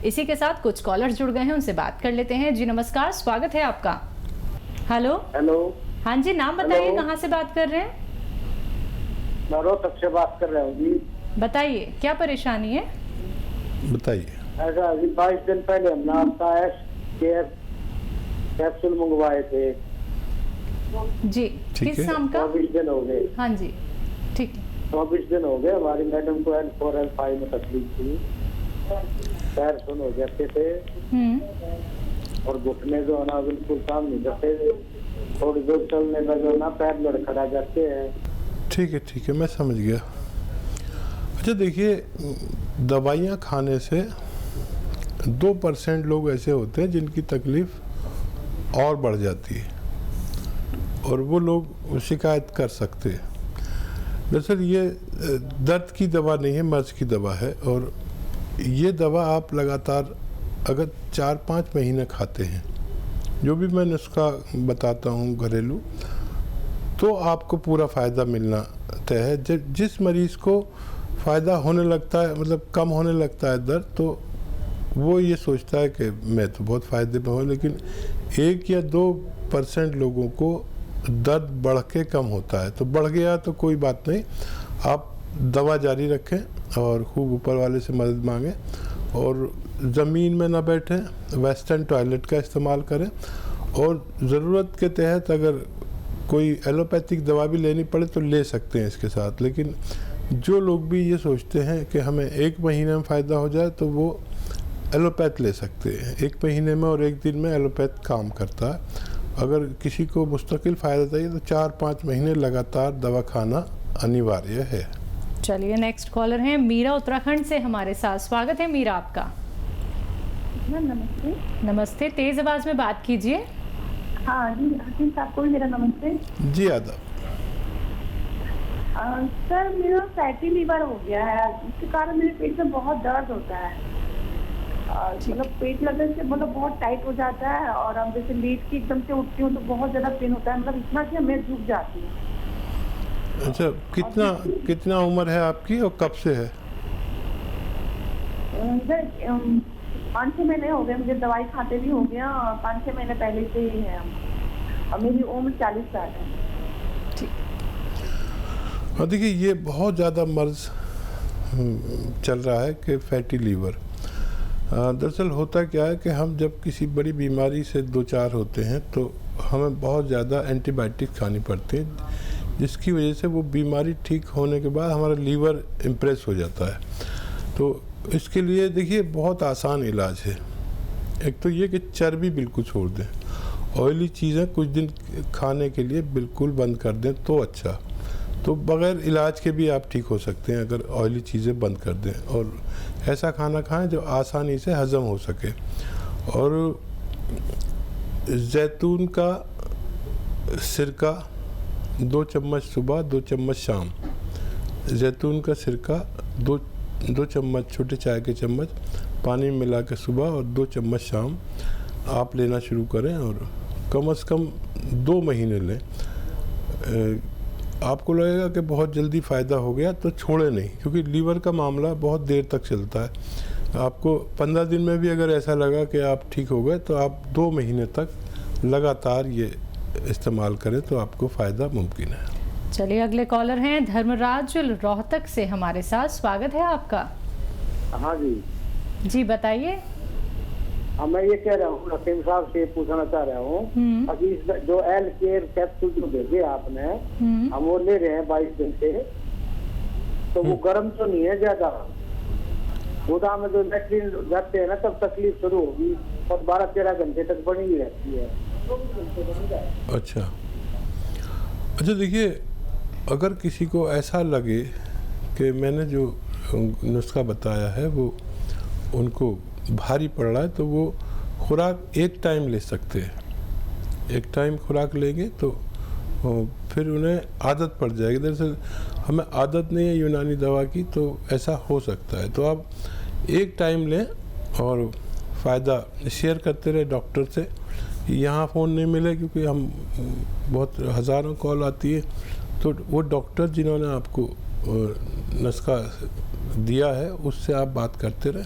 इसी के साथ कुछ कॉलर्स जुड़ गए हैं, उनसे बात कर लेते हैं। जी नमस्कार, स्वागत है आपका। Hello hello. हाँ जी, नाम बताइए, कहाँ से बात कर रहे हैं? मैं रोहतक से बात कर रहा हूँ जी। बताइए क्या परेशानी है? बताइए। ऐसा अभी 22 दिन पहले हमने आपका केयर कैप्सूल मंगवाए थे जी। किस नाम का? 24 दिन हो गए। हाँ जी, ठीक है। 24 दिन हो गए। हमारी मैडम को L4 L5 में तकलीफ थी, पैर सुन हो जाते थे और घुटने जो है ना बिल्कुल काम नहीं करते, थोड़ी दूर चलने में जो ना पैर लड़खड़ा जाते हैं। ठीक है, मैं समझ गया। अच्छा देखिए, दवाइयाँ खाने से 2% लोग ऐसे होते हैं जिनकी तकलीफ और बढ़ जाती है और वो लोग शिकायत कर सकते हैं। दरअसल ये दर्द की दवा नहीं है, मर्ज की दवा है। और ये दवा आप लगातार अगर 4-5 महीने खाते हैं, जो भी मैं नुस्खा बताता हूँ घरेलू, तो आपको पूरा फ़ायदा मिलना तय है। जिस मरीज़ को फ़ायदा होने लगता है, मतलब कम होने लगता है दर्द, तो वो ये सोचता है कि मैं तो बहुत फ़ायदे में हूँ, लेकिन 1 या 2% लोगों को दर्द बढ़ के कम होता है। तो बढ़ गया तो कोई बात नहीं, आप दवा जारी रखें और खूब ऊपर वाले से मदद मांगें और ज़मीन में ना बैठें, वेस्टर्न टॉयलेट का इस्तेमाल करें और ज़रूरत के तहत अगर कोई एलोपैथिक दवा भी लेनी पड़े तो ले सकते हैं इसके साथ। लेकिन जो लोग भी ये सोचते हैं कि हमें 1 महीने में फ़ायदा हो जाए तो वो एलोपैथ ले सकते हैं। 1 महीने में और 1 दिन में एलोपैथ काम करता है। अगर किसी को मुस्तकिल फ़ायदा चाहिए तो 4-5 महीने लगातार दवा खाना अनिवार्य है। चलिए, नेक्स्ट कॉलर हैं मीरा उत्तराखंड से हमारे साथ। स्वागत है मीरा आपका। नमस्ते। नमस्ते, तेज आवाज में बात कीजिए। हाँ जी, हसीन साहब को भी मेरा नमस्ते। जी आदाब। सर, मेरा फैटी लीवर हो गया है, इसके कारण मेरे पेट में बहुत दर्द होता है। मतलब पेट लगने से मतलब बहुत टाइट हो जाता है और अब जैसे लेट के एकदम से उठती हूँ तो बहुत ज़्यादा पेन होता है, मतलब इतना कि मैं झुक जाती हूँ। अच्छा, कितना उम्र है आपकी और कब से है? 5-6 महीने हो गए मुझे, दवाई खाते भी हो गया और 5-6 महीने पहले से ही है और मेरी उम्र 40 साल है। ठीक। और देखिए, ये बहुत ज़्यादा मर्ज चल रहा है कि फैटी लीवर। दरअसल होता क्या है कि हम जब किसी बड़ी बीमारी से 2-4 होते हैं तो हमें बहुत ज़्यादा एंटीबायोटिक खानी पड़ती है, जिसकी वजह से वो बीमारी ठीक होने के बाद हमारा लीवर इम्प्रेस हो जाता है। तो इसके लिए देखिए बहुत आसान इलाज है। एक तो ये कि चर्बी बिल्कुल छोड़ दें, ऑयली चीज़ें कुछ दिन खाने के लिए बिल्कुल बंद कर दें तो अच्छा। तो बग़ैर इलाज के भी आप ठीक हो सकते हैं अगर ऑयली चीज़ें बंद कर दें और ऐसा खाना खाएं जो आसानी से हज़म हो सके। और जैतून का सिरका 2 चम्मच सुबह, 2 चम्मच शाम। जैतून का सिरका 2 चम्मच, छोटे चाय के चम्मच पानी में मिला के सुबह और 2 चम्मच शाम आप लेना शुरू करें और कम से कम 2 महीने लें। आपको लगेगा कि बहुत जल्दी फ़ायदा हो गया तो छोड़े नहीं, क्योंकि लीवर का मामला बहुत देर तक चलता है। आपको 15 दिन में भी अगर ऐसा लगा कि आप ठीक हो गए तो आप 2 महीने तक लगातार ये इस्तेमाल करें तो आपको फ़ायदा मुमकिन है। चलिए, अगले कॉलर हैं धर्मराज रोहतक से हमारे साथ। स्वागत है आपका। हाँ जी। जी बताइए। मैं ये कह रहा हूँ, हकीम साहब से पूछना चाह रहा हूँ, अभी जो एल केयर कैप्सूल जो भेजे आपने, हम वो ले रहे हैं 22 दिन से, तो वो गर्म तो नहीं है ज्यादा? गोदाम में जो लैट्रिन जाते हैं ना तब तकलीफ शुरू होगी और 12-13 घंटे तक बनी ही रहती है। अच्छा देखिए, अगर किसी को ऐसा लगे कि मैंने जो नुस्खा बताया है वो उनको भारी पड़ रहा है तो वो खुराक एक टाइम ले सकते हैं। एक टाइम खुराक लेंगे तो फिर उन्हें आदत पड़ जाएगी। दरअसल हमें आदत नहीं है यूनानी दवा की, तो ऐसा हो सकता है। तो आप एक टाइम लें और फ़ायदा शेयर करते रहे डॉक्टर से। यहाँ फ़ोन नहीं मिले क्योंकि हम बहुत हज़ारों कॉल आती है, तो वो डॉक्टर जिन्होंने आपको नुस्खा दिया है उससे आप बात करते रहे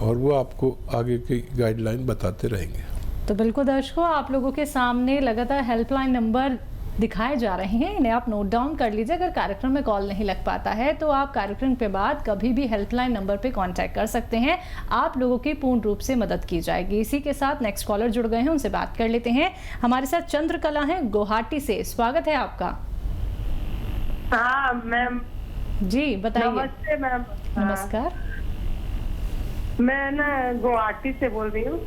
और वो आपको आगे की गाइडलाइन बताते रहेंगे। तो बिल्कुल दर्शकों, आप लोगों के सामने लगातार हेल्पलाइन नंबर दिखाए जा रहे हैं, इन्हें आप नोट डाउन कर लीजिए। अगर कार्यक्रम में कॉल नहीं लग पाता है तो आप कार्यक्रम के बाद कभी भी हेल्पलाइन नंबर पे कांटेक्ट कर सकते हैं, आप लोगों की पूर्ण रूप से मदद की जाएगी। इसी के साथ नेक्स्ट कॉलर जुड़ गए हैं, उनसे बात कर लेते हैं। हमारे साथ चंद्रकला हैं गुवाहाटी से, स्वागत है आपका। हाँ मैम जी बताइए। नमस्ते मैम। नमस्कार। मैं ना गुवाहाटी से बोल रही हूँ।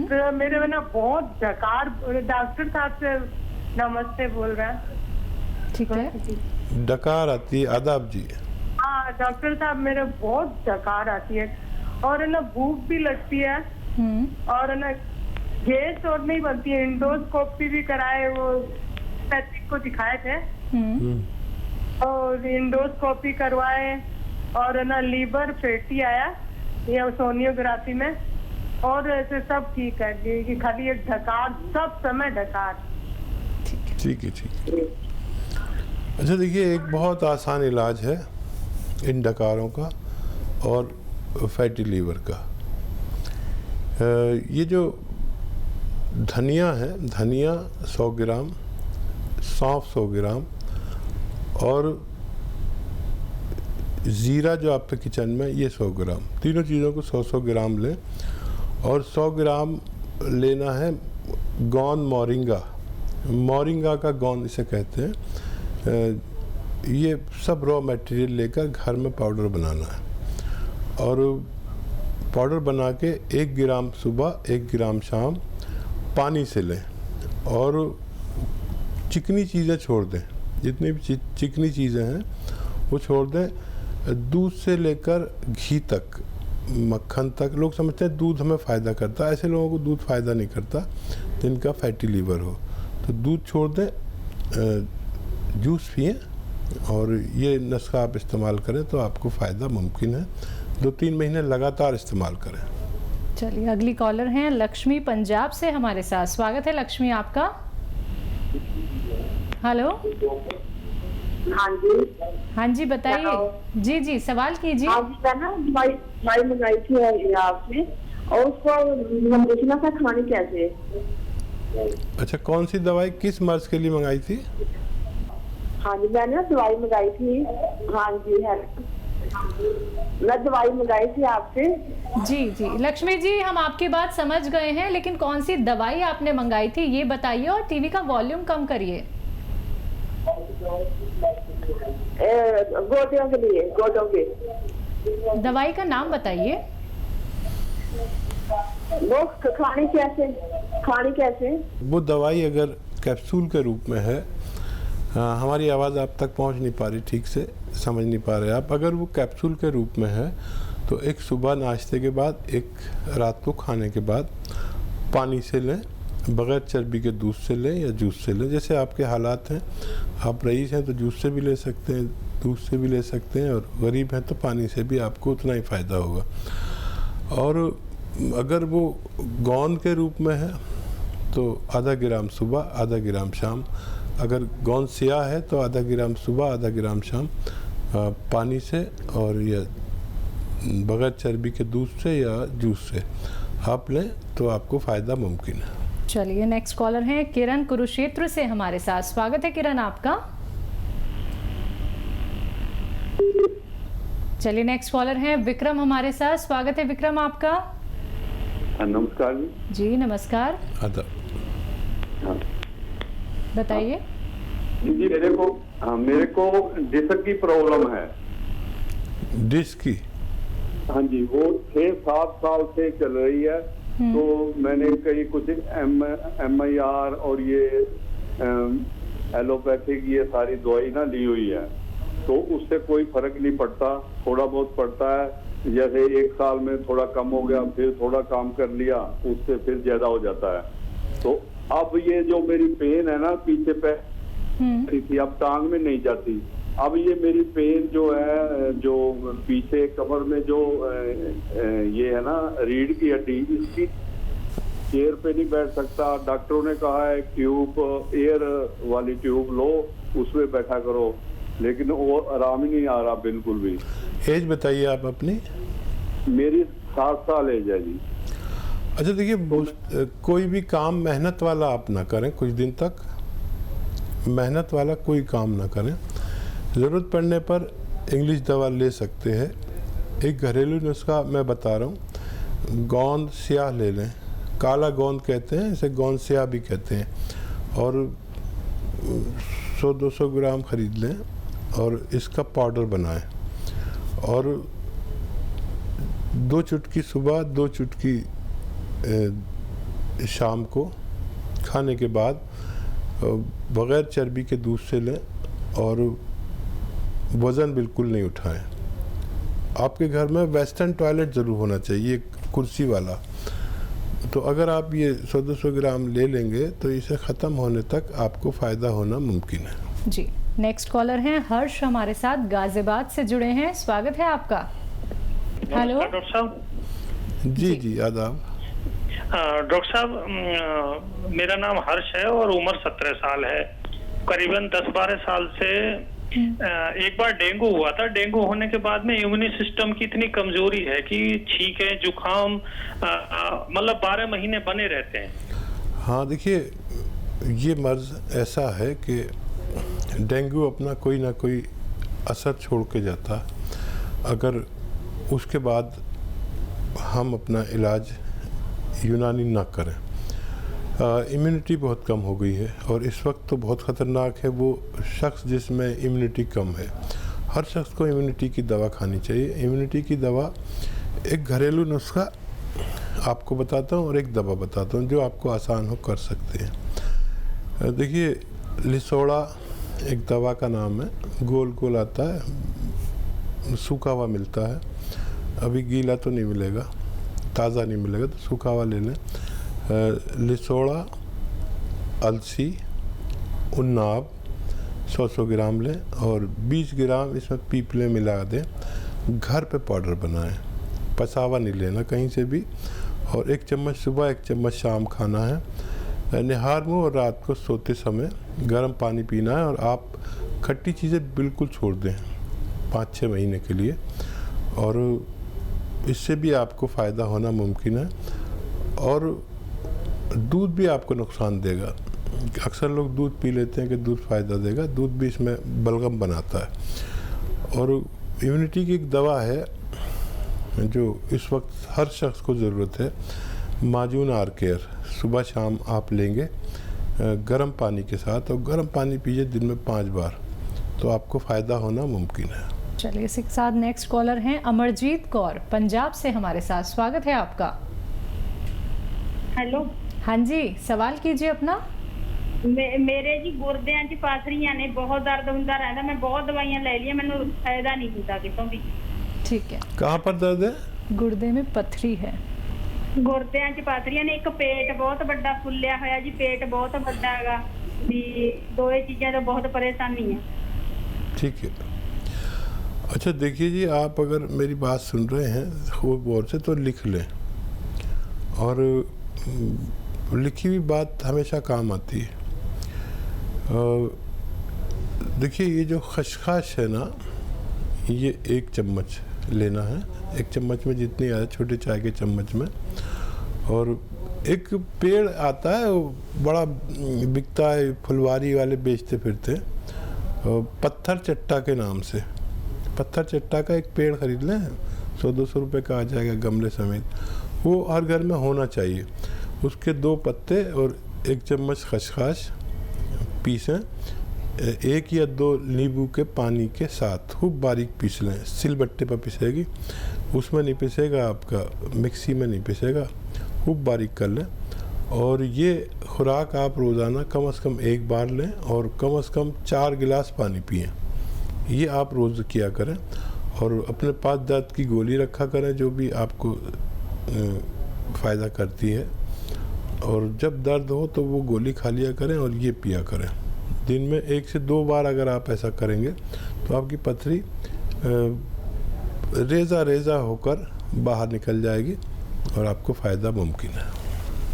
तो मेरे में ना बहुत डकार, डॉक्टर साहब से नमस्ते बोल रहे हैं। ठीक है। डकार आती है, आदाब जी। हाँ डॉक्टर साहब, मेरे बहुत डकार आती है और है ना भूख भी लगती है और है ना गैस और नहीं बनती है। इंडोस्कोपी भी कराए, वो पैथिक को दिखाए थे और इंडोस्कोपी करवाए और है ना लीवर फैटी आया ये सोनियोग्राफी में, और ऐसे सब ठीक है कि खाली एक डकार, सब समय डकार। ठीक है, ठीक है। अच्छा देखिए, एक बहुत आसान इलाज है इन डकारों का और फैटी लीवर का। ये जो धनिया है, धनिया 100 ग्राम, सौंफ 100 ग्राम और ज़ीरा जो आपके किचन में, ये 100 ग्राम, तीनों चीज़ों को 100-100 ग्राम लें। और 100 ग्राम लेना है गौन मोरिंगा, मोरिंगा का गौन इसे कहते हैं। ये सब रॉ मटेरियल लेकर घर में पाउडर बनाना है और पाउडर बना के 1 ग्राम सुबह 1 ग्राम शाम पानी से लें और चिकनी चीज़ें छोड़ दें, जितनी भी चिकनी चीज़ें हैं वो छोड़ दें। दूध से लेकर घी तक, मक्खन तक। लोग समझते हैं दूध हमें फ़ायदा करता है, ऐसे लोगों को दूध फ़ायदा नहीं करता जिनका फैटी लीवर हो। तो दूध छोड़ दें, जूस पिएं और ये नुस्खा आप इस्तेमाल करें तो आपको फ़ायदा मुमकिन है। 2-3 महीने लगातार इस्तेमाल करें। चलिए, अगली कॉलर हैं लक्ष्मी पंजाब से हमारे साथ, स्वागत है लक्ष्मी आपका। हेलो। हाँ जी। हाँ जी बताइए। जी जी सवाल कीजिए। हाँ जी, मैं ना दवाई मंगाई थी आपसे और उसको देखना था खानी कैसे। अच्छा, कौन सी दवाई किस मर्ज के लिए मंगाई थी? हाँ जी, मैंने ना दवाई मंगाई थी। हाँ जी है, मैं दवाई मंगाई थी आपसे। जी जी लक्ष्मी जी, हम आपकी बात समझ गए हैं, लेकिन कौन सी दवाई आपने मंगाई थी ये बताइए और टीवी का वॉल्यूम कम करिए। गोटियों के लिए, गोटों के। दवाई का नाम बताइए। वो खानी कैसे? वो दवाई अगर कैप्सूल के रूप में है, हमारी आवाज़ आप तक पहुंच नहीं पा रही, ठीक से समझ नहीं पा रहे आप। अगर वो कैप्सूल के रूप में है तो एक सुबह नाश्ते के बाद, एक रात को खाने के बाद पानी से लें, बग़ैर चर्बी के दूध से लें या जूस से लें, जैसे आपके हालात हैं। आप रईस हैं तो जूस से भी ले सकते हैं, दूध से भी ले सकते हैं, और गरीब हैं तो पानी से भी आपको उतना ही फ़ायदा होगा। और अगर वो गोंद के रूप में है तो आधा ग्राम सुबह, आधा ग्राम शाम। अगर गोंद स्याह है तो आधा ग्राम सुबह, आधा ग्राम शाम पानी से और या बग़ैर चर्बी के दूध से या जूस से आप लें तो आपको फ़ायदा मुमकिन है। चलिए, नेक्स्ट कॉलर हैं किरण कुरुक्षेत्र से हमारे साथ, स्वागत है किरण आपका। चलिए, नेक्स्ट कॉलर हैं विक्रम हमारे साथ, स्वागत है विक्रम आपका। नमस्कार जी नमस्कार। हाँ। बताइए। जी मेरे को डिस्क की प्रॉब्लम है। डिस्क की? हाँ जी, वो 6-7 साल से चल रही है। तो मैंने कई कुछ MIR और ये एलोपैथिक ये सारी दवाई ना ली हुई है, तो उससे कोई फर्क नहीं पड़ता। थोड़ा बहुत पड़ता है, जैसे 1 साल में थोड़ा कम हो गया, फिर थोड़ा काम कर लिया, उससे फिर ज्यादा हो जाता है। तो अब ये जो मेरी पेन है ना पीछे पे थी, अब टांग में नहीं जाती। अब ये मेरी पेन जो है, जो पीछे कमर में जो ये है ना रीढ़ की हड्डी, इसकी चेयर पे नहीं बैठ सकता। डॉक्टरों ने कहा है ट्यूब, एयर वाली ट्यूब लो, उसमें बैठा करो, लेकिन वो आराम ही नहीं आ रहा बिल्कुल भी। एज बताइए आप अपनी। मेरी 60 साल एज है जी। अच्छा देखिए, कोई भी काम मेहनत वाला आप ना करें, कुछ दिन तक मेहनत वाला कोई काम ना करें। ज़रूरत पड़ने पर इंग्लिश दवा ले सकते हैं। एक घरेलू नुस्खा मैं बता रहा हूँ, गोंद स्याह ले लें, काला गोंद कहते हैं, इसे गोंद स्याह भी कहते हैं, और 100-200 ग्राम खरीद लें और इसका पाउडर बनाएं, और 2 चुटकी सुबह, 2 चुटकी शाम को खाने के बाद बग़ैर चर्बी के दूध से लें, और वज़न बिल्कुल नहीं उठाएं। आपके घर में वेस्टर्न टॉयलेट ज़रूर होना चाहिए, कुर्सी वाला। तो अगर आप ये 100-200 ग्राम ले लेंगे तो इसे ख़त्म होने तक आपको फ़ायदा होना मुमकिन है जी। नेक्स्ट कॉलर हैं हर्ष, हमारे साथ गाजियाबाद से जुड़े हैं। स्वागत है आपका। हेलो डॉक्टर साहब। जी आदाब। डॉक्टर साहब, मेरा नाम हर्ष है और उम्र 17 साल है। करीबन 10-12 साल से एक बार डेंगू हुआ था। डेंगू होने के बाद में इम्यूनी सिस्टम की इतनी कमजोरी है कि छींके, जुकाम मतलब 12 महीने बने रहते हैं। हाँ देखिए, ये मर्ज ऐसा है कि डेंगू अपना कोई ना कोई असर छोड़ के जाता। अगर उसके बाद हम अपना इलाज यूनानी ना करें। इम्यूनिटी बहुत कम हो गई है, और इस वक्त तो बहुत ख़तरनाक है वो शख्स जिसमें इम्यूनिटी कम है। हर शख्स को इम्यूनिटी की दवा खानी चाहिए। इम्यूनिटी की दवा, एक घरेलू नुस्खा आपको बताता हूँ और एक दवा बताता हूँ जो आपको आसान हो कर सकते हैं। देखिए, लिसोड़ा एक दवा का नाम है, गोल गोल आता है, सूखा हुआ मिलता है। अभी गीला तो नहीं मिलेगा, ताज़ा नहीं मिलेगा, तो सूखा हुआ ले लें। लिसोड़ा, अलसी, उन्नाब 100-100 ग्राम लें, और 20 ग्राम इसमें पीपले मिला दें। घर पे पाउडर बनाएं, पसावा नहीं लेना कहीं से भी, और 1 चम्मच सुबह, 1 चम्मच शाम खाना है। निहार मुँह और रात को सोते समय गर्म पानी पीना है, और आप खट्टी चीज़ें बिल्कुल छोड़ दें 5-6 महीने के लिए, और इससे भी आपको फ़ायदा होना मुमकिन है। और दूध भी आपको नुकसान देगा। अक्सर लोग दूध पी लेते हैं कि दूध फ़ायदा देगा, दूध भी इसमें बलगम बनाता है। और इम्यूनिटी की एक दवा है जो इस वक्त हर शख्स को ज़रूरत है, माजून आर केयर। सुबह शाम आप लेंगे गर्म पानी के साथ, और गर्म पानी पीजिए दिन में 5 बार, तो आपको फ़ायदा होना मुमकिन है। चलिए, इसी के साथ नेक्स्ट कॉलर हैं अमरजीत कौर, पंजाब से हमारे साथ। स्वागत है आपका। हेलो। हाँ जी, सवाल कीजिए अपना। मेरे जी गुर्दियां च पाथरियां ने, बहुत दर्द ਹੁੰਦਾ रहता। मैं बहुत दवाइयां ले लिया, मैंने फायदा नहीं ਹੁੰਦਾ कितों भी। ठीक है। कहाँ पर दर्द है? गुर्दे में पथरी है। गुर्दियां च पाथरियां ने, एक पेट बहुत बड़ा फुलिया होया जी, पेट बहुत बड़ा हैगा भी। दो चीज़ों तो बहुत परेशानी है। ठीक है। अच्छा देखिए जी, आप अगर मेरी बात सुन रहे हैं खूब गौर से तो लिख लें, और लिखी हुई बात हमेशा काम आती है। देखिए, ये जो खसखस है ना, ये 1 चम्मच लेना है। 1 चम्मच में जितनी आए, छोटे चाय के चम्मच में। और एक पेड़ आता है, वो बड़ा बिकता है, फुलवारी वाले बेचते फिरते, पत्थर चट्टा के नाम से। पत्थर चट्टा का एक पेड़ खरीद लें, 100-200 रुपये का आ जाएगा गमले समेत। वो हर घर में होना चाहिए। उसके 2 पत्ते और 1 चम्मच खसखस पीसें, 1 या 2 नींबू के पानी के साथ खूब बारीक पीस लें। सिलबट्टे पर पिसेगी, उसमें नहीं पिसेगा आपका, मिक्सी में नहीं पिसेगा, खूब बारीक कर लें। और ये खुराक आप रोज़ाना कम से कम 1 बार लें, और कम से कम 4 गिलास पानी पिएं। ये आप रोज़ किया करें, और अपने पास दर्द की गोली रखा करें जो भी आपको फ़ायदा करती है। और जब दर्द हो तो वो गोली खा लिया करें और ये पिया करें। दिन में 1 से 2 बार अगर आप ऐसा करेंगे तो आपकी पथरी रेज़ा रेज़ा होकर बाहर निकल जाएगी और आपको फ़ायदा मुमकिन है।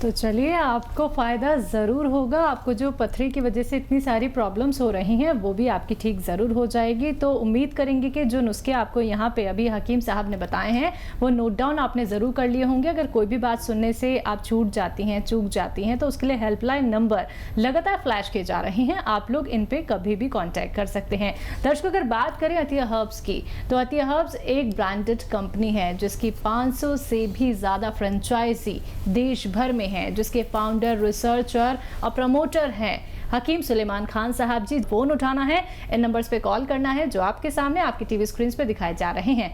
तो चलिए, आपको फ़ायदा ज़रूर होगा। आपको जो पथरी की वजह से इतनी सारी प्रॉब्लम्स हो रही हैं वो भी आपकी ठीक ज़रूर हो जाएगी। तो उम्मीद करेंगे कि जो नुस्खे आपको यहाँ पे अभी हकीम साहब ने बताए हैं वो नोट डाउन आपने ज़रूर कर लिए होंगे। अगर कोई भी बात सुनने से आप छूट जाती हैं, चूक जाती हैं, तो उसके लिए हेल्पलाइन नंबर लगातार फ्लैश किए जा रहे हैं। आप लोग इन पे कभी भी कॉन्टैक्ट कर सकते हैं। दर्शकों, अगर बात करें अतिया हर्ब्स की, तो अतिया हर्ब्स एक ब्रांडेड कंपनी है जिसकी 500 से भी ज़्यादा फ्रेंचाइजी देश भर में है, जिसके फाउंडर, रिसर्चर और प्रमोटर हैं हकीम सुलेमान खान साहब जी। फोन उठाना है, इन नंबर्स पे कॉल करना है जो आपके सामने आपकी टीवी स्क्रीन पे दिखाए जा रहे हैं।